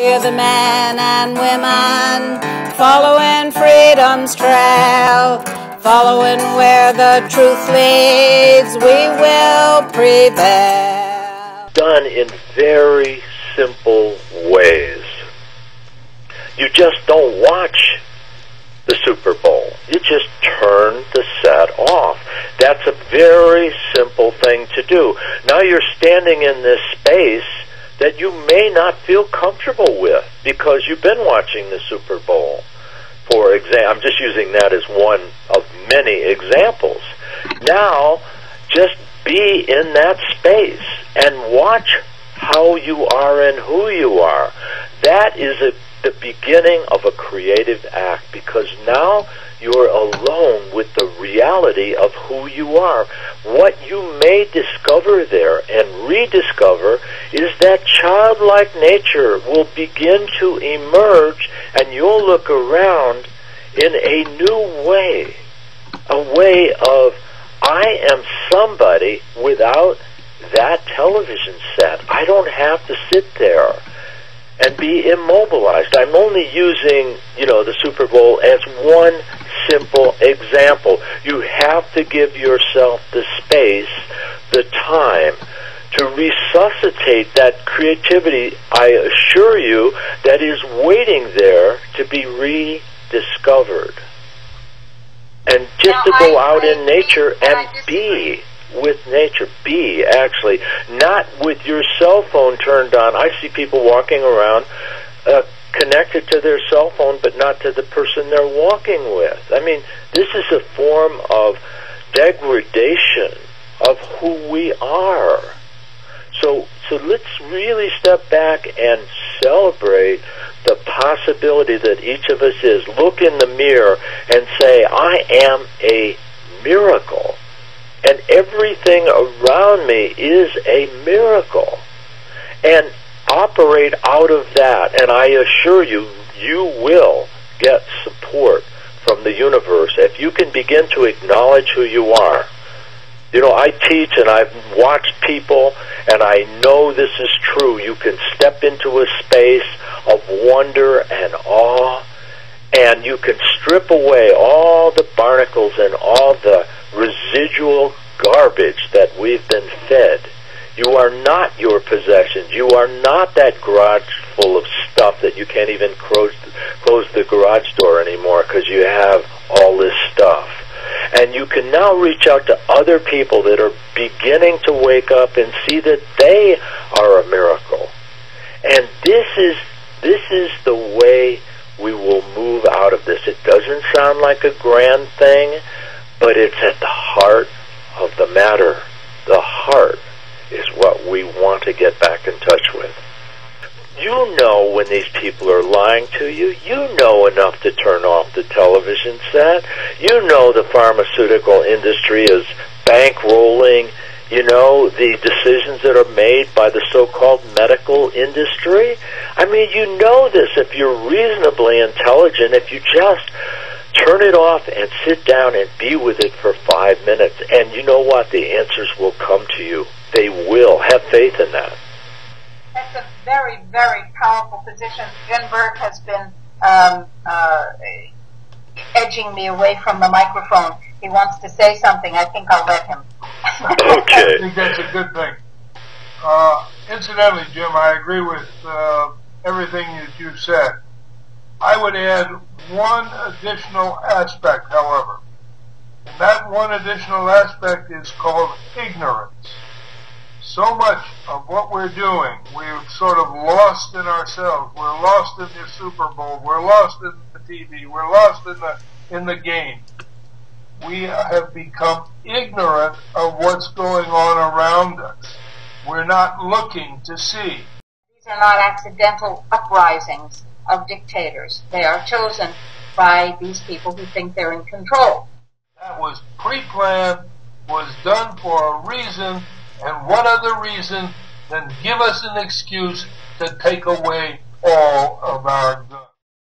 We're the men and women following freedom's trail, following where the truth leads, we will prevail. Done in very simple ways. You just don't watch the Super Bowl. You just turn the set off. That's a very simple thing to do. Now you're standing in this space that you may not feel comfortable with because you've been watching the Super Bowl. For example, I'm just using that as one of many examples. Now, just be in that space and watch how you are and who you are. That is the beginning of a creative act, because now you're alone with the reality of who you are. What you may discover there and rediscover is that childlike nature will begin to emerge, and you'll look around in a new way, a way of, I am somebody without that television set. I don't have to sit there and be immobilized. I'm only using, the Super Bowl as one simple example. You have to give yourself the space, the time to resuscitate that creativity, I assure you, that is waiting there to be rediscovered. And just to go out in nature and be with nature. Be, actually, not with your cell phone turned on. I see people walking around connected to their cell phone, but not to the person they're walking with. I mean, this is a form of degradation of who we are. So let's really step back and celebrate the possibility that each of us is. Look in the mirror and say, I am a miracle. And everything around me is a miracle. And operate out of that. And I assure you, you will get support from the universe if you can begin to acknowledge who you are. I teach and I've watched people, and I know this is true. You can step into a space of wonder and awe, and you can strip away all the barnacles and all the residual garbage that we've been fed. You are not your possessions. You are not that garage full of stuff that you can't even close the garage door anymore because you have all this stuff. And you can now reach out to other people that are beginning to wake up and see that they are a miracle. And this is the way we will move out of this. It doesn't sound like a grand thing, but it's at the heart of the matter. The heart is what we want to get back in touch with. You know when these people are lying to you. You know enough to turn off the television set. You know the pharmaceutical industry is bankrolling, the decisions that are made by the so-called medical industry. I mean, you know this if you're reasonably intelligent, if you just turn it off and sit down and be with it for 5 minutes. And you know what? The answers will come to you. They will. Have faith in that. That's a very, very powerful position. Bert has been edging me away from the microphone. He wants to say something. I think I'll let him. Okay. I think that's a good thing. Incidentally, Jim, I agree with everything that you've said. I would add one additional aspect, however. And that one additional aspect is called ignorance. So much of what we're doing, we're sort of lost in ourselves. We're lost in the Super Bowl. We're lost in the TV. We're lost in the game. We have become ignorant of what's going on around us. We're not looking to see. These are not accidental uprisings of dictators. They are chosen by these people who think they're in control. That was pre-planned, was done for a reason, and what other reason than give us an excuse to take away all of our guns.